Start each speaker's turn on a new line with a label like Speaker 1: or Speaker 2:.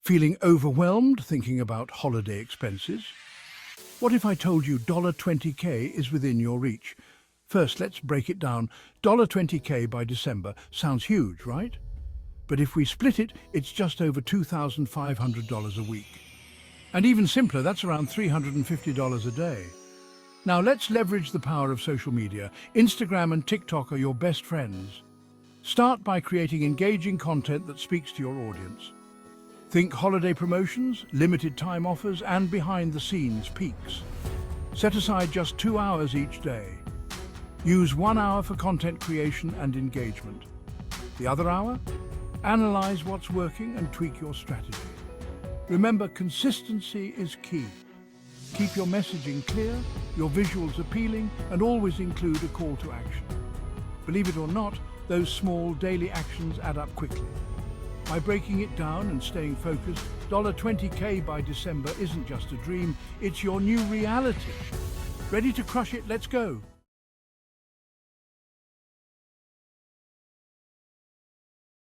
Speaker 1: Feeling overwhelmed thinking about holiday expenses? What if I told you $20K is within your reach? First, let's break it down. $20K by December sounds huge, right? But if we split it, it's just over $2,500 a week. And even simpler, that's around $350 a day. Now let's leverage the power of social media. Instagram and TikTok are your best friends. Start by creating engaging content that speaks to your audience. Think holiday promotions, limited time offers, and behind-the-scenes peaks. Set aside just 2 hours each day. Use 1 hour for content creation and engagement. The other hour? Analyze what's working and tweak your strategy. Remember, consistency is key. Keep your messaging clear, your visuals appealing, and always include a call to action. Believe it or not, those small daily actions add up quickly. By breaking it down and staying focused, $20K by December isn't just a dream, it's your new reality. Ready to crush it? Let's go!